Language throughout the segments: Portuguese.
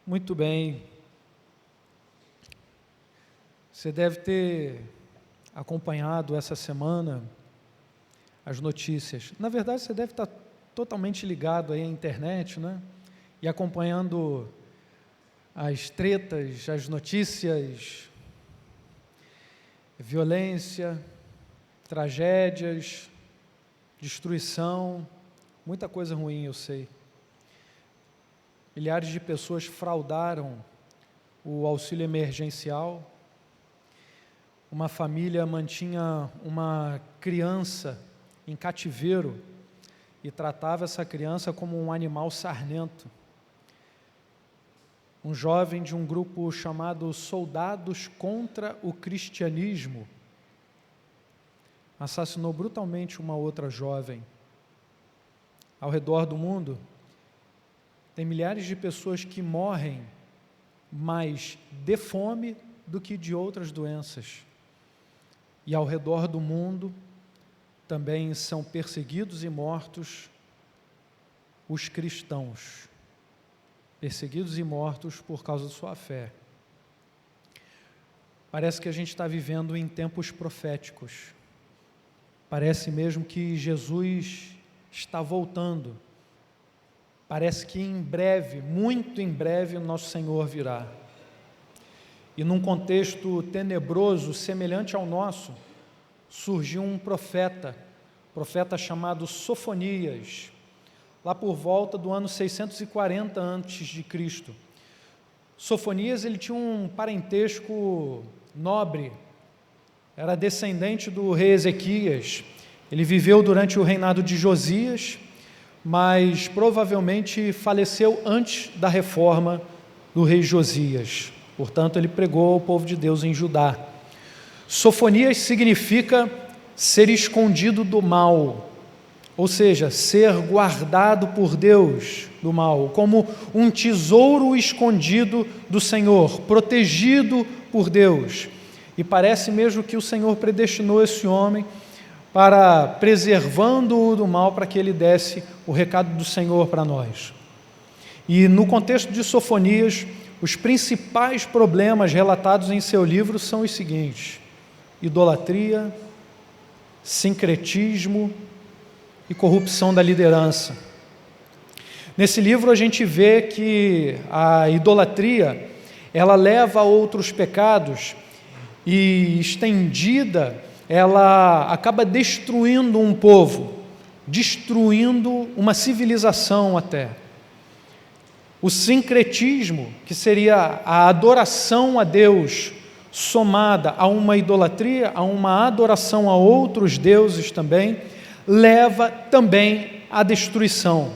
Muito bem. Você deve ter acompanhado essa semana as notícias. Na verdade, você deve estar totalmente ligado aí à internet, né? E acompanhando as tretas, as notícias, violência, tragédias, destruição, muita coisa ruim, eu sei. Milhares de pessoas fraudaram o auxílio emergencial. Uma família mantinha uma criança em cativeiro e tratava essa criança como um animal sarnento. Um jovem de um grupo chamado Soldados contra o Cristianismo assassinou brutalmente uma outra jovem. Ao redor do mundo, tem milhares de pessoas que morrem mais de fome do que de outras doenças. E ao redor do mundo também são perseguidos e mortos os cristãos. Perseguidos e mortos por causa da sua fé. Parece que a gente está vivendo em tempos proféticos. Parece mesmo que Jesus está voltando. Parece que em breve, muito em breve, o nosso Senhor virá. E num contexto tenebroso, semelhante ao nosso, surgiu um profeta chamado Sofonias, lá por volta do ano 640 a.C. Sofonias, ele tinha um parentesco nobre, era descendente do rei Ezequias. Ele viveu durante o reinado de Josias, mas provavelmente faleceu antes da reforma do rei Josias. Portanto, ele pregou ao povo de Deus em Judá. Sofonias significa ser escondido do mal, ou seja, ser guardado por Deus do mal, como um tesouro escondido do Senhor, protegido por Deus. E parece mesmo que o Senhor predestinou esse homem para, preservando-o do mal, para que ele desse o recado do Senhor para nós. E no contexto de Sofonias, os principais problemas relatados em seu livro são os seguintes: idolatria, sincretismo e corrupção da liderança. Nesse livro a gente vê que a idolatria, ela leva a outros pecados e, estendida, ela acaba destruindo um povo, destruindo uma civilização até. O sincretismo, que seria a adoração a Deus, somada a uma idolatria, a uma adoração a outros deuses também, leva também à destruição.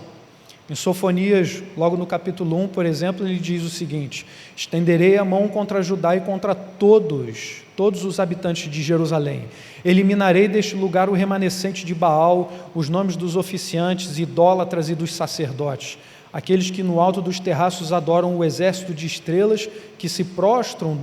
Em Sofonias, logo no capítulo 1, por exemplo, ele diz o seguinte: estenderei a mão contra Judá e contra todos os habitantes de Jerusalém. Eliminarei deste lugar o remanescente de Baal, os nomes dos oficiantes, idólatras e dos sacerdotes, aqueles que no alto dos terraços adoram o exército de estrelas, que se prostram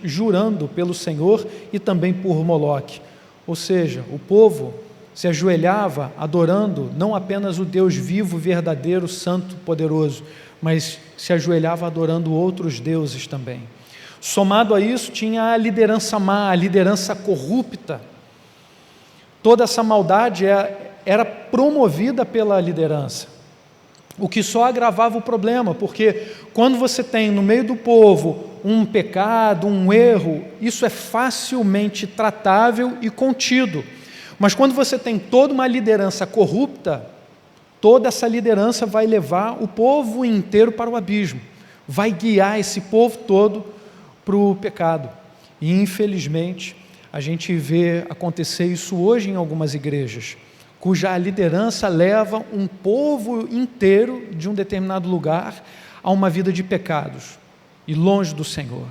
jurando pelo Senhor e também por Moloque. Ou seja, o povo se ajoelhava adorando não apenas o Deus vivo, verdadeiro, santo, poderoso, mas se ajoelhava adorando outros deuses também. Somado a isso, tinha a liderança má, a liderança corrupta. Toda essa maldade era promovida pela liderança, o que só agravava o problema, porque quando você tem no meio do povo um pecado, um erro, isso é facilmente tratável e contido. Mas quando você tem toda uma liderança corrupta, toda essa liderança vai levar o povo inteiro para o abismo, vai guiar esse povo todo para o pecado. E infelizmente a gente vê acontecer isso hoje em algumas igrejas, cuja liderança leva um povo inteiro de um determinado lugar a uma vida de pecados e longe do Senhor.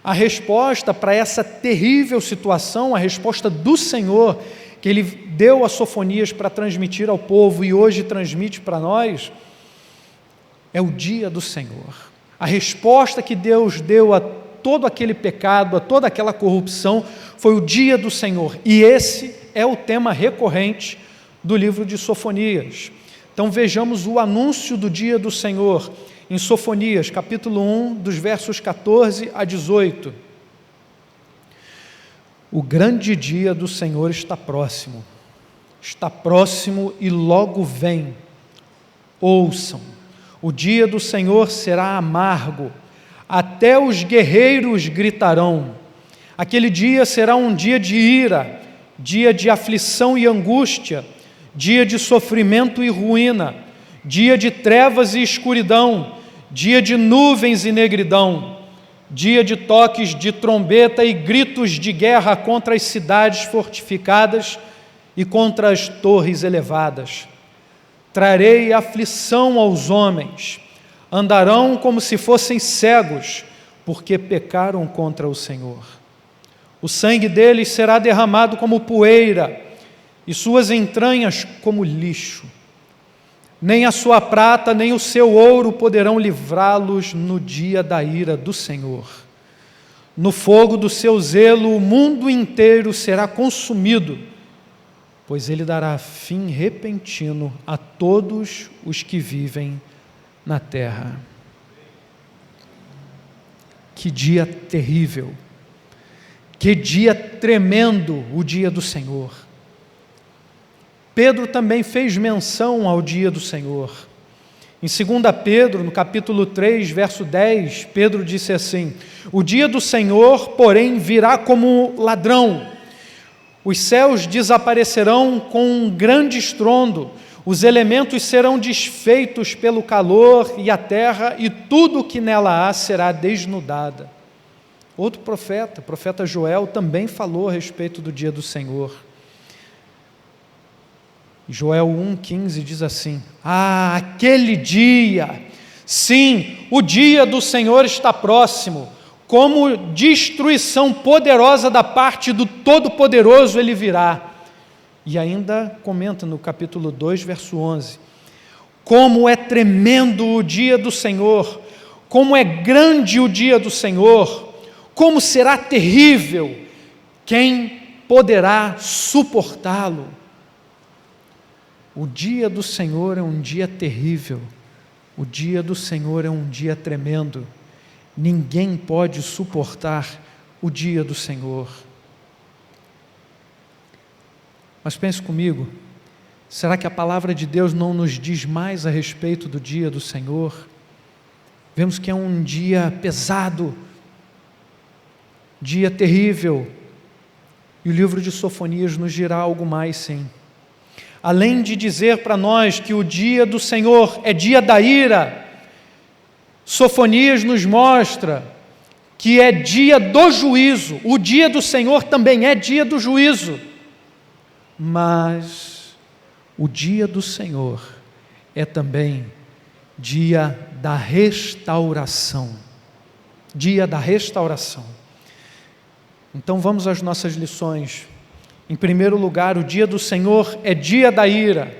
A resposta para essa terrível situação, a resposta do Senhor, que Ele deu a Sofonias para transmitir ao povo e hoje transmite para nós, é o dia do Senhor. A resposta que Deus deu a todo aquele pecado, a toda aquela corrupção, foi o dia do Senhor. E esse é o tema recorrente do livro de Sofonias. Então vejamos o anúncio do dia do Senhor em Sofonias, capítulo 1, dos versos 14 a 18. O grande dia do Senhor está próximo e logo vem. Ouçam, o dia do Senhor será amargo, até os guerreiros gritarão. Aquele dia será um dia de ira, dia de aflição e angústia, dia de sofrimento e ruína, dia de trevas e escuridão, dia de nuvens e negridão, dia de toques de trombeta e gritos de guerra contra as cidades fortificadas e contra as torres elevadas. Trarei aflição aos homens, andarão como se fossem cegos, porque pecaram contra o Senhor. O sangue deles será derramado como poeira, e suas entranhas como lixo. Nem a sua prata, nem o seu ouro poderão livrá-los no dia da ira do Senhor. No fogo do seu zelo, o mundo inteiro será consumido, pois ele dará fim repentino a todos os que vivem na terra. Que dia terrível, que dia tremendo o dia do Senhor. Pedro também fez menção ao dia do Senhor. Em 2 Pedro, no capítulo 3, verso 10, Pedro disse assim: o dia do Senhor, porém, virá como ladrão. Os céus desaparecerão com um grande estrondo, os elementos serão desfeitos pelo calor e a terra, e tudo o que nela há será desnudada. Outro profeta, o profeta Joel, também falou a respeito do dia do Senhor. Joel 1,15 diz assim: aquele dia, sim, o dia do Senhor está próximo, como destruição poderosa da parte do Todo-Poderoso ele virá. E ainda comenta no capítulo 2, verso 11, como é tremendo o dia do Senhor, como é grande o dia do Senhor, como será terrível, quem poderá suportá-lo? O dia do Senhor é um dia terrível, o dia do Senhor é um dia tremendo, ninguém pode suportar o dia do Senhor. Mas pense comigo, será que a palavra de Deus não nos diz mais a respeito do dia do Senhor? Vemos que é um dia pesado, dia terrível, e o livro de Sofonias nos dirá algo mais, sim. Além de dizer para nós que o dia do Senhor é dia da ira, Sofonias nos mostra que é dia do juízo. O dia do Senhor também é dia do juízo. Mas o dia do Senhor é também dia da restauração. Dia da restauração. Então vamos às nossas lições. Em primeiro lugar, o dia do Senhor é dia da ira.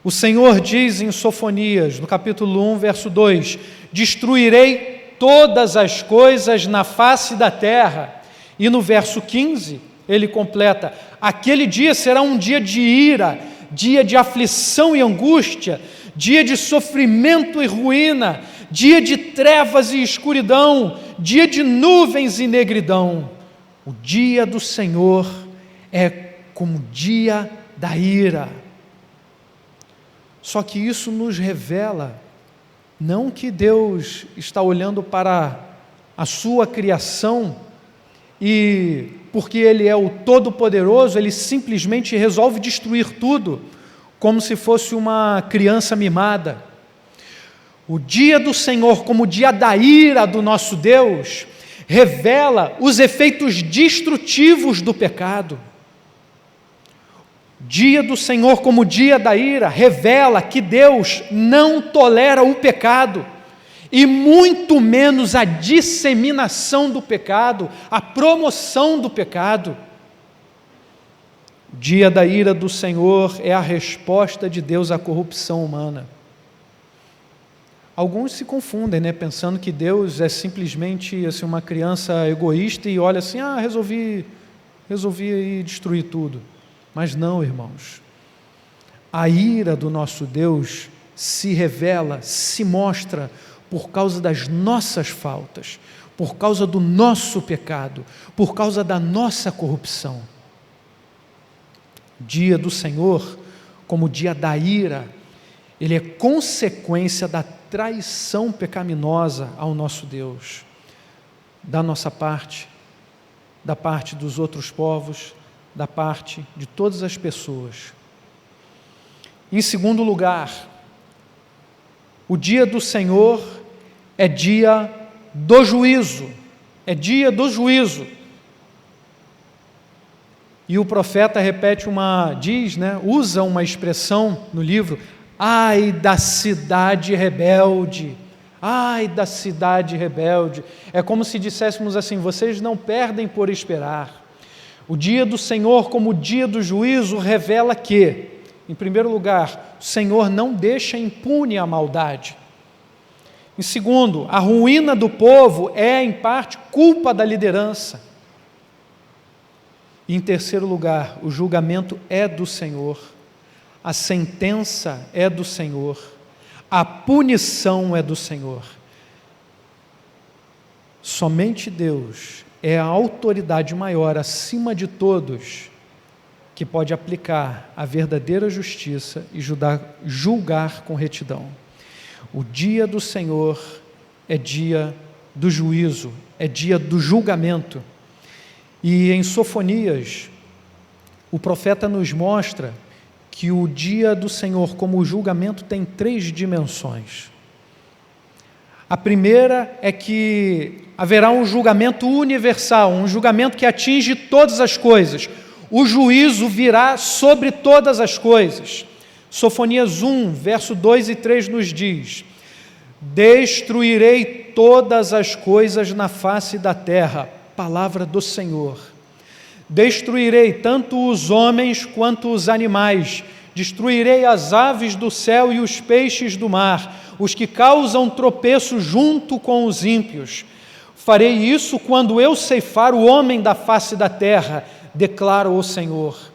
O Senhor diz em Sofonias, no capítulo 1, verso 2, destruirei todas as coisas na face da terra. E no verso 15, ele completa, aquele dia será um dia de ira, dia de aflição e angústia, dia de sofrimento e ruína, dia de trevas e escuridão, dia de nuvens e negridão. O dia do Senhor é como o dia da ira. Só que isso nos revela, não que Deus está olhando para a sua criação e, porque Ele é o Todo-Poderoso, Ele simplesmente resolve destruir tudo, como se fosse uma criança mimada. O dia do Senhor, como o dia da ira do nosso Deus, revela os efeitos destrutivos do pecado. Dia do Senhor, como dia da ira, revela que Deus não tolera o pecado, e muito menos a disseminação do pecado, a promoção do pecado. Dia da ira do Senhor é a resposta de Deus à corrupção humana. Alguns se confundem, pensando que Deus é simplesmente assim, uma criança egoísta e olha assim, resolvi aí destruir tudo. Mas não, irmãos. A ira do nosso Deus se revela, se mostra por causa das nossas faltas, por causa do nosso pecado, por causa da nossa corrupção. O dia do Senhor, como o dia da ira, ele é consequência da traição pecaminosa ao nosso Deus, da nossa parte, da parte dos outros povos, da parte de todas as pessoas. Em segundo lugar, o dia do Senhor é dia do juízo, juízo. E o profeta usa uma expressão no livro: ai da cidade rebelde, ai da cidade rebelde. É como se disséssemos assim: vocês não perdem por esperar. O dia do Senhor, como o dia do juízo, revela que, em primeiro lugar, o Senhor não deixa impune a maldade. Em segundo, a ruína do povo é, em parte, culpa da liderança. E, em terceiro lugar, o julgamento é do Senhor, a sentença é do Senhor, a punição é do Senhor. Somente Deus é a autoridade maior, acima de todos, que pode aplicar a verdadeira justiça e julgar com retidão. O dia do Senhor é dia do juízo, é dia do julgamento. E em Sofonias, o profeta nos mostra que o dia do Senhor, como o julgamento, tem 3 dimensões. A primeira é que haverá um julgamento universal, um julgamento que atinge todas as coisas. O juízo virá sobre todas as coisas. Sofonias 1, verso 2 e 3 nos diz: destruirei todas as coisas na face da terra, palavra do Senhor. Destruirei tanto os homens quanto os animais, destruirei as aves do céu e os peixes do mar, os que causam tropeço junto com os ímpios. Farei isso quando eu ceifar o homem da face da terra, declara o Senhor.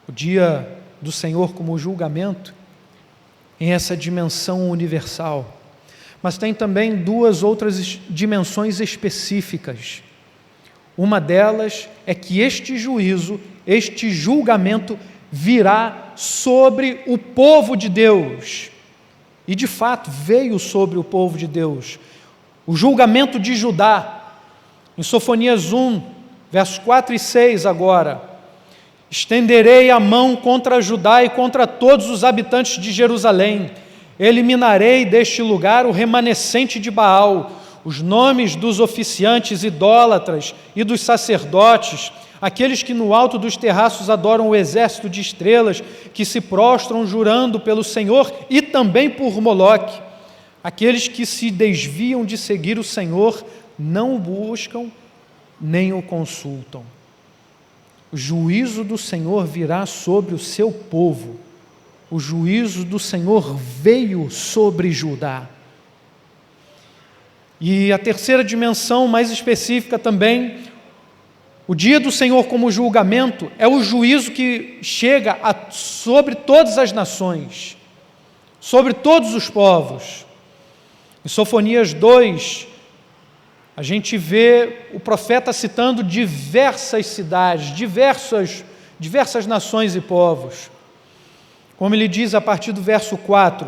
O dia do Senhor como julgamento em essa dimensão universal, mas tem também 2 outras dimensões específicas. Uma delas é que este juízo, este julgamento virá sobre o povo de Deus, e de fato veio sobre o povo de Deus. O julgamento de Judá, em Sofonias 1, versos 4 e 6 agora: estenderei a mão contra Judá e contra todos os habitantes de Jerusalém, eliminarei deste lugar o remanescente de Baal, os nomes dos oficiantes idólatras e dos sacerdotes, aqueles que no alto dos terraços adoram o exército de estrelas, que se prostram jurando pelo Senhor e também por Moloque, aqueles que se desviam de seguir o Senhor, não o buscam, nem o consultam. O juízo do Senhor virá sobre o seu povo. O juízo do Senhor veio sobre Judá. E a terceira dimensão, mais específica também, o dia do Senhor como julgamento é o juízo que chega sobre todas as nações, sobre todos os povos. Em Sofonias 2, a gente vê o profeta citando diversas cidades, diversas nações e povos. Como ele diz a partir do verso 4: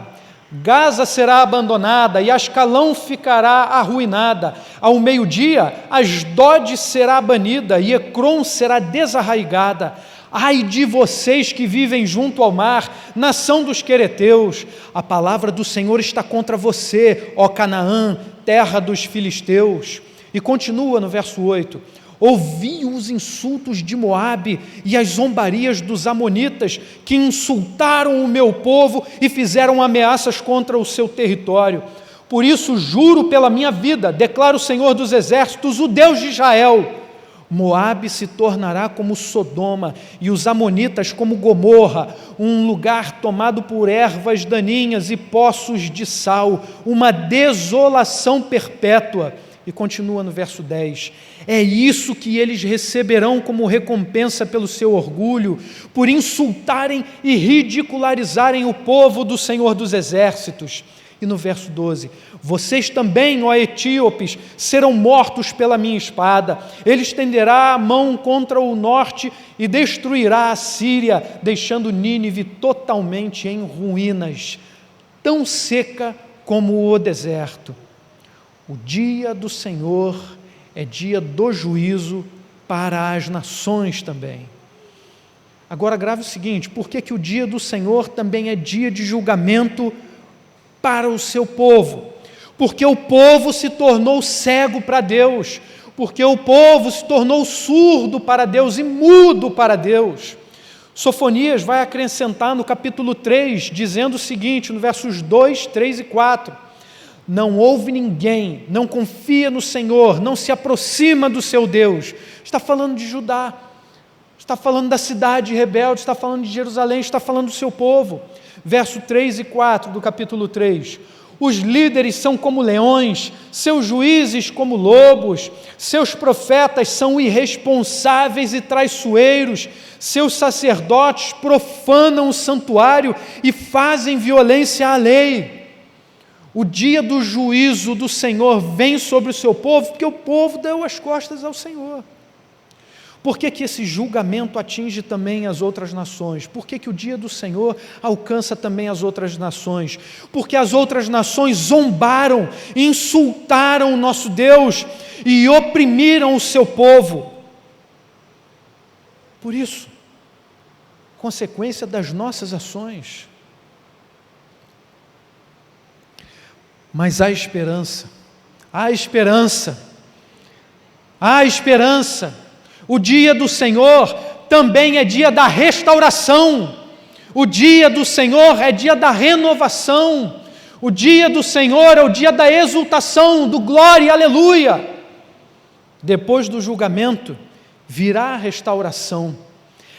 Gaza será abandonada e Ascalão ficará arruinada. Ao meio-dia, Asdod será banida e Ecrom será desarraigada. Ai de vocês que vivem junto ao mar, nação dos quereteus, a palavra do Senhor está contra você, ó Canaã, terra dos filisteus. E continua no verso 8: ouvi os insultos de Moabe e as zombarias dos amonitas, que insultaram o meu povo e fizeram ameaças contra o seu território. Por isso juro pela minha vida, declara o Senhor dos exércitos, o Deus de Israel: Moabe se tornará como Sodoma e os amonitas como Gomorra, um lugar tomado por ervas daninhas e poços de sal, uma desolação perpétua. E continua no verso 10, é isso que eles receberão como recompensa pelo seu orgulho, por insultarem e ridicularizarem o povo do Senhor dos Exércitos. E no verso 12, vocês também, ó etíopes, serão mortos pela minha espada. Ele estenderá a mão contra o norte e destruirá a Síria, deixando Nínive totalmente em ruínas, tão seca como o deserto. O dia do Senhor é dia do juízo para as nações também. Agora grave o seguinte, por que o dia do Senhor também é dia de julgamento para o seu povo? Porque o povo se tornou cego para Deus, porque o povo se tornou surdo para Deus e mudo para Deus. Sofonias vai acrescentar no capítulo 3, dizendo o seguinte, no versos 2, 3 e 4, não ouve ninguém, não confia no Senhor, não se aproxima do seu Deus. Está falando de Judá, está falando da cidade rebelde, está falando de Jerusalém, está falando do seu povo. Verso 3 e 4 do capítulo 3, os líderes são como leões, seus juízes como lobos, seus profetas são irresponsáveis e traiçoeiros, seus sacerdotes profanam o santuário e fazem violência à lei. O dia do juízo do Senhor vem sobre o seu povo, porque o povo deu as costas ao Senhor. Por que esse julgamento atinge também as outras nações? Por que o dia do Senhor alcança também as outras nações? Porque as outras nações zombaram, insultaram o nosso Deus e oprimiram o seu povo. Por isso, consequência das nossas ações. Mas há esperança, há esperança, há esperança. O dia do Senhor também é dia da restauração, o dia do Senhor é dia da renovação, o dia do Senhor é o dia da exultação, do glória e aleluia. Depois do julgamento, virá a restauração.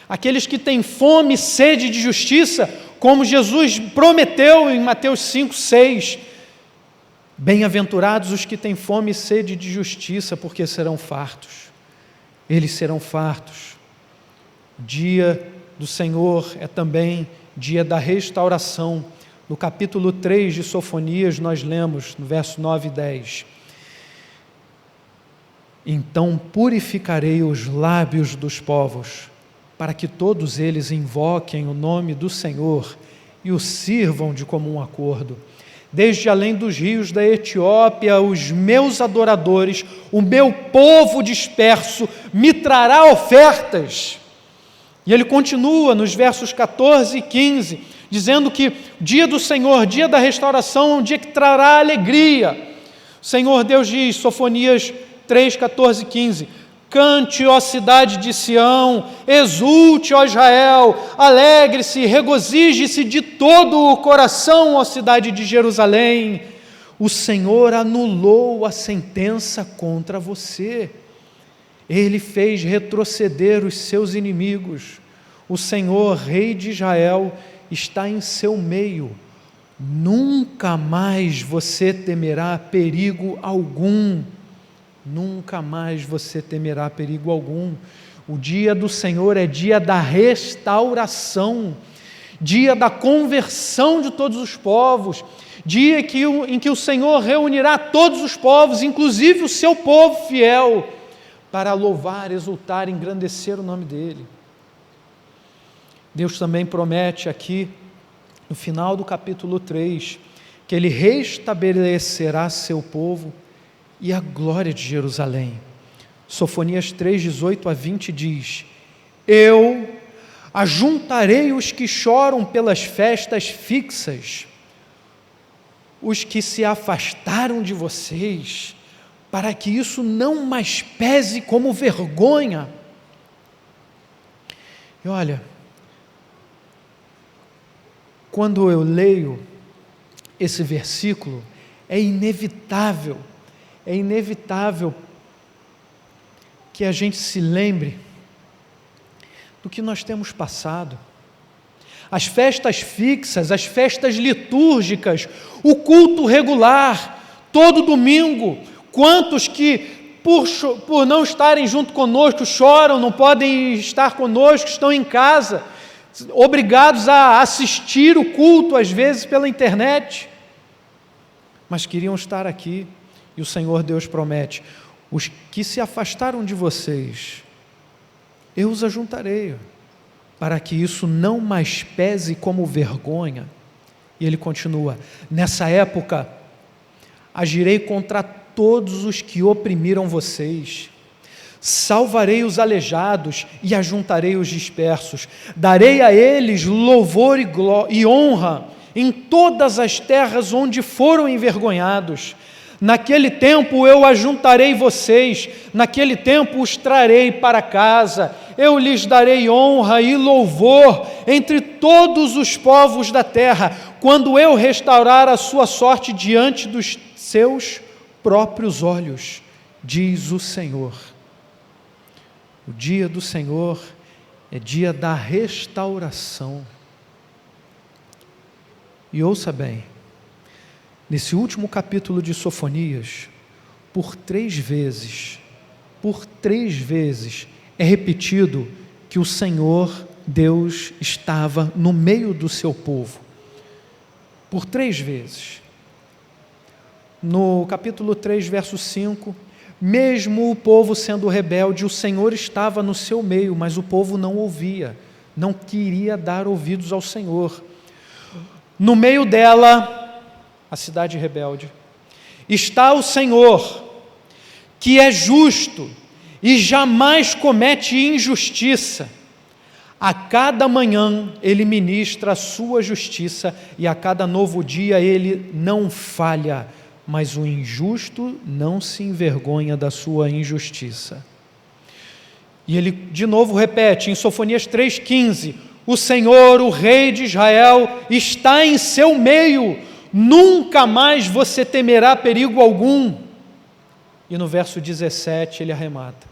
Aqueles que têm fome e sede de justiça, como Jesus prometeu em Mateus 5, 6, bem-aventurados os que têm fome e sede de justiça, porque serão fartos. Eles serão fartos. O dia do Senhor é também dia da restauração. No capítulo 3 de Sofonias, nós lemos, no verso 9 e 10, então purificarei os lábios dos povos, para que todos eles invoquem o nome do Senhor e o sirvam de comum acordo. Desde além dos rios da Etiópia, os meus adoradores, o meu povo disperso, me trará ofertas. E ele continua nos versos 14 e 15, dizendo que o dia do Senhor, dia da restauração, é um dia que trará alegria. O Senhor Deus diz, Sofonias 3, 14 e 15, cante, ó cidade de Sião, exulte, ó Israel, alegre-se, regozije-se de todo o coração, ó cidade de Jerusalém. O Senhor anulou a sentença contra você. Ele fez retroceder os seus inimigos. O Senhor, Rei de Israel, está em seu meio. Nunca mais você temerá perigo algum. Nunca mais você temerá perigo algum. O dia do Senhor é dia da restauração, dia da conversão de todos os povos, dia em que o Senhor reunirá todos os povos, inclusive o seu povo fiel, para louvar, exultar, engrandecer o nome dEle. Deus também promete aqui, no final do capítulo 3, que Ele restabelecerá seu povo e a glória de Jerusalém. Sofonias 3, 18 a 20 diz, eu ajuntarei os que choram pelas festas fixas, os que se afastaram de vocês, para que isso não mais pese como vergonha. E olha, quando eu leio esse versículo, é inevitável que a gente se lembre do que nós temos passado. As festas fixas, as festas litúrgicas, o culto regular, todo domingo, Quantos que, por não estarem junto conosco, choram, não podem estar conosco, estão em casa, obrigados a assistir o culto, às vezes pela internet, mas queriam estar aqui. E o Senhor Deus promete: os que se afastaram de vocês, eu os ajuntarei, para que isso não mais pese como vergonha. E ele continua: nessa época, agirei contra todos os que oprimiram vocês, salvarei os aleijados e ajuntarei os dispersos, darei a eles louvor e honra em todas as terras onde foram envergonhados. Naquele tempo eu ajuntarei vocês, naquele tempo os trarei para casa, eu lhes darei honra e louvor entre todos os povos da terra, quando eu restaurar a sua sorte diante dos seus próprios olhos, diz o Senhor. O dia do Senhor é dia da restauração. E ouça bem, nesse último capítulo de Sofonias, por três vezes, é repetido que o Senhor Deus estava no meio do seu povo. Por 3 vezes. No capítulo 3, verso 5, mesmo o povo sendo rebelde, o Senhor estava no seu meio, mas o povo não ouvia, não queria dar ouvidos ao Senhor. No meio dela, a cidade rebelde, está o Senhor, que é justo e jamais comete injustiça. A cada manhã Ele ministra a sua justiça e a cada novo dia Ele não falha, mas o injusto não se envergonha da sua injustiça. E ele de novo repete em Sofonias 3,15, o Senhor, o Rei de Israel, está em seu meio, nunca mais você temerá perigo algum. E no verso 17 ele arremata,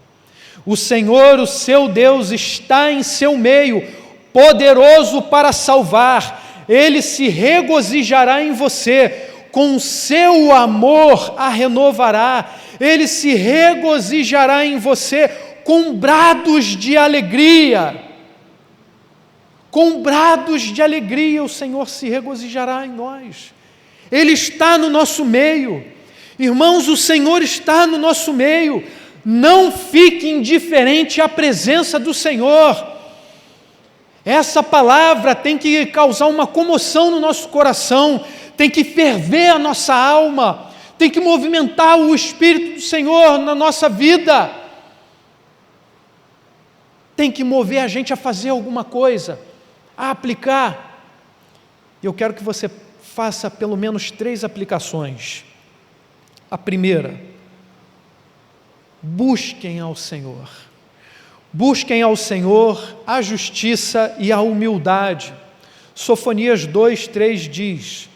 o Senhor, o seu Deus, está em seu meio, poderoso para salvar, Ele se regozijará em você, com seu amor a renovará, Ele se regozijará em você com brados de alegria. Com brados de alegria o Senhor se regozijará em nós. Ele está no nosso meio. Irmãos, o Senhor está no nosso meio. Não fique indiferente à presença do Senhor. Essa palavra tem que causar uma comoção no nosso coração, tem que ferver a nossa alma, tem que movimentar o Espírito do Senhor na nossa vida, tem que mover a gente a fazer alguma coisa, a aplicar. Eu quero que você faça pelo menos 3 aplicações. A primeira, busquem ao Senhor. Busquem ao Senhor a justiça e a humildade. Sofonias 2:3 diz,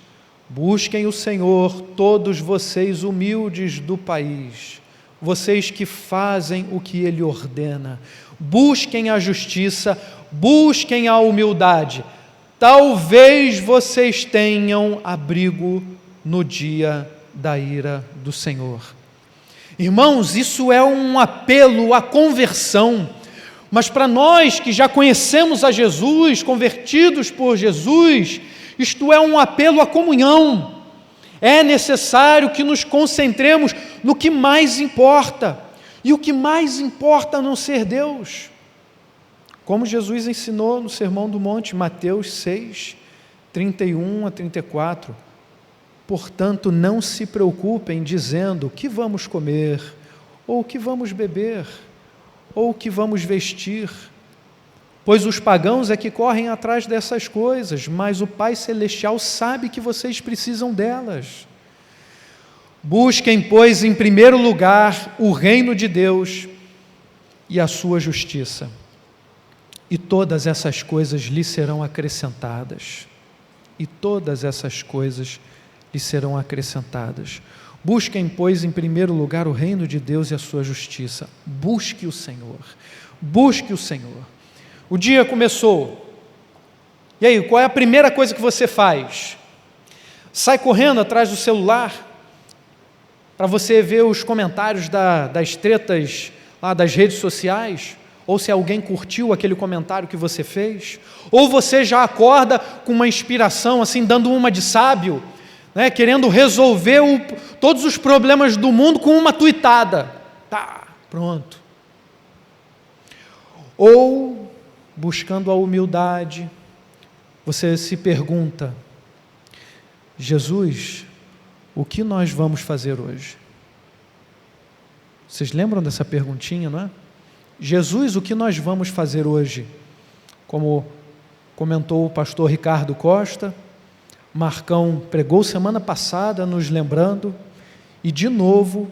busquem o Senhor, todos vocês humildes do país, vocês que fazem o que Ele ordena. Busquem a justiça, busquem a humildade. Talvez vocês tenham abrigo no dia da ira do Senhor. Irmãos, isso é um apelo à conversão, mas para nós que já conhecemos a Jesus, convertidos por Jesus, isto é um apelo à comunhão. É necessário que nos concentremos no que mais importa, e o que mais importa a não ser Deus. Como Jesus ensinou no Sermão do Monte, Mateus 6, 31 a 34, portanto, não se preocupem dizendo o que vamos comer, ou o que vamos beber, ou o que vamos vestir, pois os pagãos é que correm atrás dessas coisas, mas o Pai Celestial sabe que vocês precisam delas. Busquem, pois, em primeiro lugar o reino de Deus e a sua justiça, e todas essas coisas lhe serão acrescentadas. E todas essas coisas lhe serão acrescentadas. Busquem, pois, em primeiro lugar o reino de Deus e a sua justiça. Busque o Senhor. Busque o Senhor. O dia começou. E aí, qual é a primeira coisa que você faz? Sai correndo atrás do celular? para você ver os comentários das tretas lá das redes sociais, ou se alguém curtiu aquele comentário que você fez, ou você já acorda com uma inspiração, assim, dando uma de sábio, né, querendo resolver todos os problemas do mundo com uma tuitada. Tá, pronto. Ou, buscando a humildade, você se pergunta: Jesus, o que nós vamos fazer hoje? Vocês lembram dessa perguntinha, não é? Jesus, o que nós vamos fazer hoje? Como comentou o pastor Ricardo Costa, Marcão pregou semana passada nos lembrando, e de novo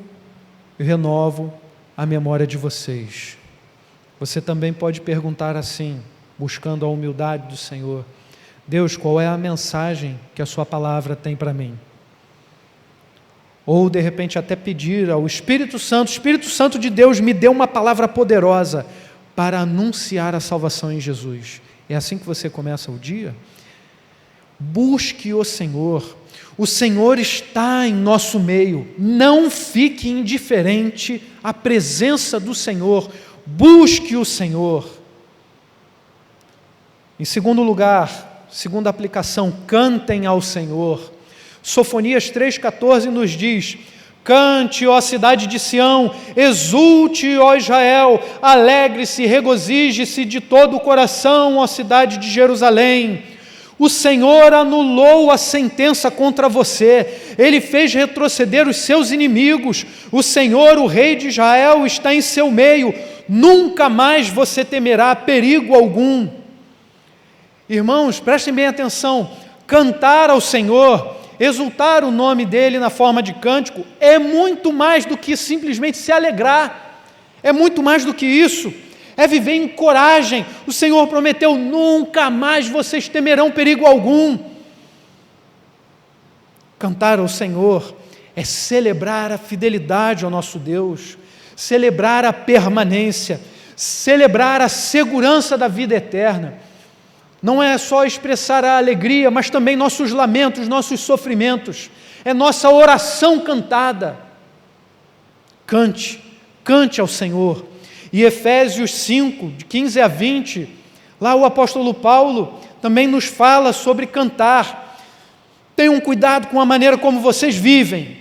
eu renovo a memória de vocês. Você também pode perguntar assim, buscando a humildade do Senhor: Deus, qual é a mensagem que a sua palavra tem para mim? Ou de repente até pedir ao Espírito Santo de Deus, me dê uma palavra poderosa para anunciar a salvação em Jesus. É assim que você começa o dia? Busque o Senhor está em nosso meio, não fique indiferente à presença do Senhor, busque o Senhor. Em segundo lugar, segunda aplicação, cantem ao Senhor. Sofonias 3,14 nos diz: cante, ó cidade de Sião, exulte, ó Israel, alegre-se, regozije-se de todo o coração, ó cidade de Jerusalém. O Senhor anulou a sentença contra você, Ele fez retroceder os seus inimigos, o Senhor, o Rei de Israel, está em seu meio, nunca mais você temerá perigo algum. Irmãos, prestem bem atenção, cantar ao Senhor, exultar o nome dEle na forma de cântico, é muito mais do que simplesmente se alegrar, é muito mais do que isso, é viver em coragem. O Senhor prometeu: nunca mais vocês temerão perigo algum. Cantar ao Senhor é celebrar a fidelidade ao nosso Deus, celebrar a permanência, celebrar a segurança da vida eterna. Não é só expressar a alegria, mas também nossos lamentos, nossos sofrimentos. É nossa oração cantada. Cante, cante ao Senhor. E Efésios 5, de 15 a 20, lá o apóstolo Paulo também nos fala sobre cantar. Tenham cuidado com a maneira como vocês vivem,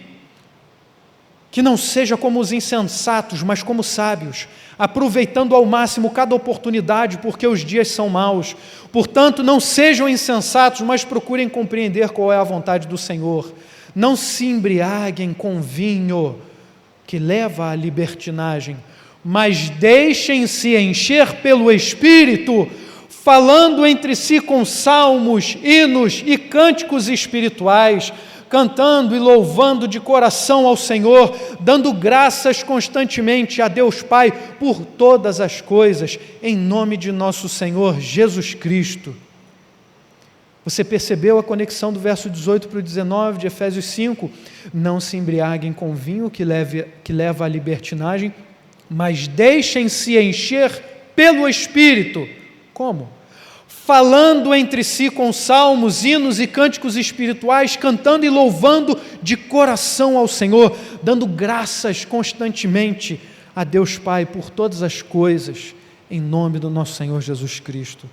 que não seja como os insensatos, mas como sábios, aproveitando ao máximo cada oportunidade, porque os dias são maus. Portanto, não sejam insensatos, mas procurem compreender qual é a vontade do Senhor. Não se embriaguem com vinho, que leva à libertinagem, mas deixem-se encher pelo Espírito, falando entre si com salmos, hinos e cânticos espirituais, cantando e louvando de coração ao Senhor, dando graças constantemente a Deus Pai por todas as coisas, em nome de nosso Senhor Jesus Cristo. Você percebeu a conexão do verso 18 para o 19 de Efésios 5? Não se embriaguem com vinho que leva à libertinagem, mas deixem-se encher pelo Espírito. Como? Falando entre si com salmos, hinos e cânticos espirituais, cantando e louvando de coração ao Senhor, dando graças constantemente a Deus Pai por todas as coisas, em nome do nosso Senhor Jesus Cristo.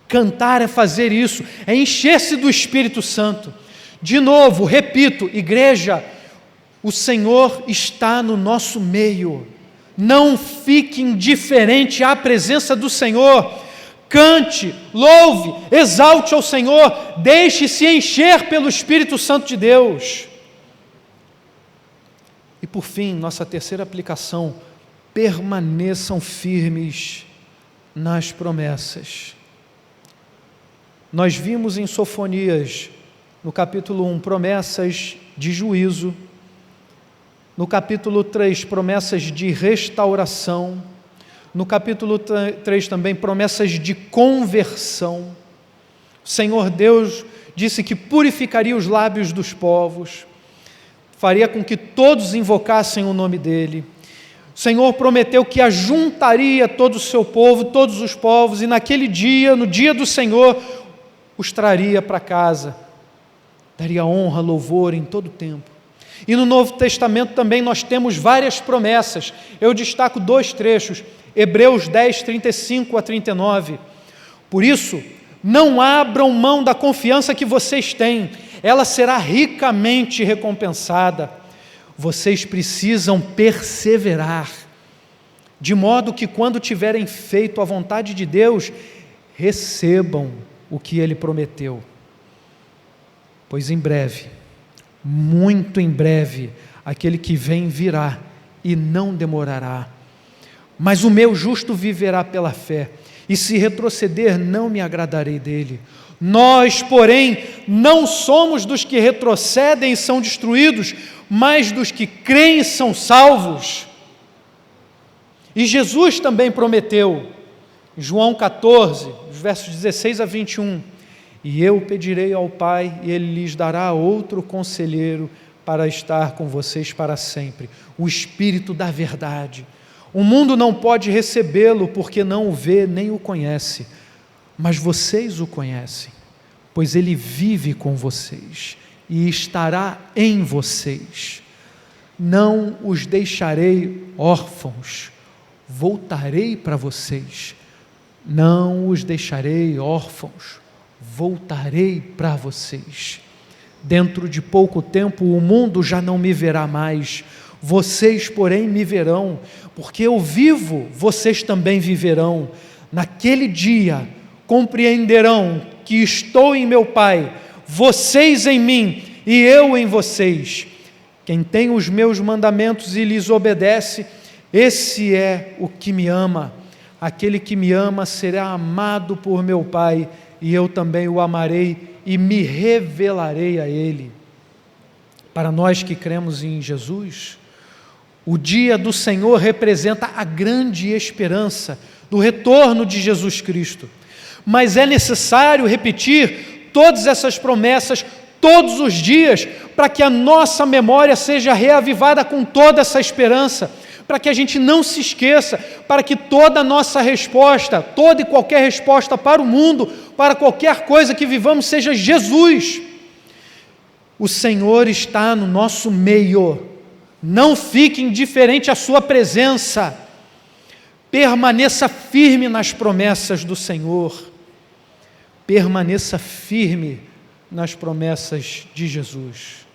Cantar é fazer isso, é encher-se do Espírito Santo. De novo, repito, igreja, o Senhor está no nosso meio. Não fique indiferente à presença do Senhor. Cante, louve, exalte ao Senhor, deixe-se encher pelo Espírito Santo de Deus. E por fim, nossa terceira aplicação: permaneçam firmes nas promessas. Nós vimos em Sofonias, no capítulo 1, promessas de juízo, no capítulo 3, promessas de restauração, no capítulo 3 também, promessas de conversão. O Senhor Deus disse que purificaria os lábios dos povos, faria com que todos invocassem o nome dEle. O Senhor prometeu que ajuntaria todo o seu povo, todos os povos, e naquele dia, no dia do Senhor, os traria para casa, daria honra, louvor em todo o tempo. E no Novo Testamento também nós temos várias promessas. Eu destaco 2 trechos, Hebreus 10, 35 a 39. Por isso, não abram mão da confiança que vocês têm, ela será ricamente recompensada. Vocês precisam perseverar, de modo que quando tiverem feito a vontade de Deus, recebam o que Ele prometeu. Pois em breve, muito em breve, aquele que vem virá e não demorará. Mas o meu justo viverá pela fé, e se retroceder, não me agradarei dele. Nós, porém, não somos dos que retrocedem e são destruídos, mas dos que creem e são salvos. E Jesus também prometeu, em João 14, versos 16 a 21, e eu pedirei ao Pai, e Ele lhes dará outro conselheiro para estar com vocês para sempre, o Espírito da verdade. O mundo não pode recebê-lo, porque não o vê nem o conhece, mas vocês o conhecem, pois Ele vive com vocês e estará em vocês. Não os deixarei órfãos, voltarei para vocês. Não os deixarei órfãos, voltarei para vocês. Dentro de pouco tempo o mundo já não me verá mais, vocês, porém, me verão, porque eu vivo, vocês também viverão. Naquele dia compreenderão que estou em meu Pai, vocês em mim e eu em vocês. Quem tem os meus mandamentos e lhes obedece, esse é o que me ama. Aquele que me ama será amado por meu Pai, e eu também o amarei e me revelarei a ele. Para nós que cremos em Jesus, o dia do Senhor representa a grande esperança do retorno de Jesus Cristo. Mas é necessário repetir todas essas promessas todos os dias, para que a nossa memória seja reavivada com toda essa esperança, para que a gente não se esqueça, para que toda a nossa resposta, toda e qualquer resposta para o mundo, para qualquer coisa que vivamos, seja Jesus. O Senhor está no nosso meio, não fique indiferente à sua presença, permaneça firme nas promessas do Senhor, permaneça firme nas promessas de Jesus,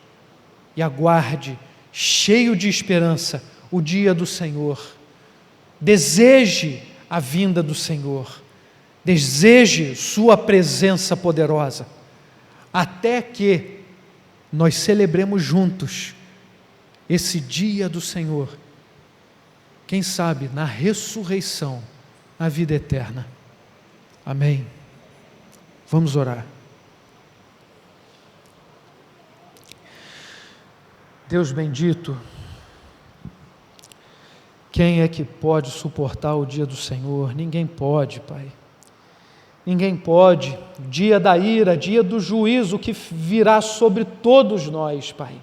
e aguarde, cheio de esperança, o dia do Senhor. Deseje a vinda do Senhor, deseje sua presença poderosa, até que nós celebremos juntos esse dia do Senhor, quem sabe na ressurreição, na vida eterna. Amém. Vamos orar. Deus bendito, quem é que pode suportar o dia do Senhor? Ninguém pode, Pai. Ninguém pode. Dia da ira, dia do juízo que virá sobre todos nós, Pai.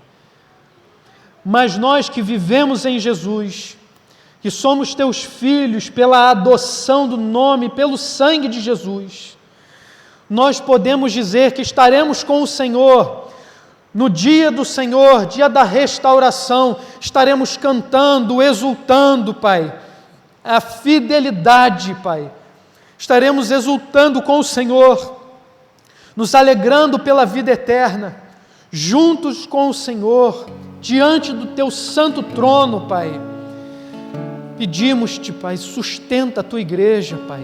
Mas nós que vivemos em Jesus, que somos teus filhos pela adoção do nome, pelo sangue de Jesus, nós podemos dizer que estaremos com o Senhor no dia do Senhor, dia da restauração. Estaremos cantando, exultando, Pai, a fidelidade, Pai. Estaremos exultando com o Senhor, nos alegrando pela vida eterna, juntos com o Senhor, diante do Teu santo trono, Pai. Pedimos-te, Pai, sustenta a Tua igreja, Pai,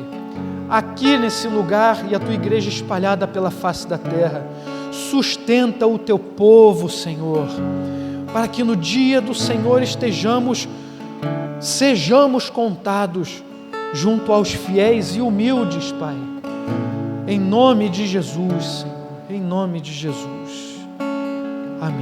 aqui nesse lugar e a Tua igreja espalhada pela face da terra. Sustenta o Teu povo, Senhor, para que no dia do Senhor sejamos contados junto aos fiéis e humildes, Pai, em nome de Jesus, Senhor, em nome de Jesus. Amém.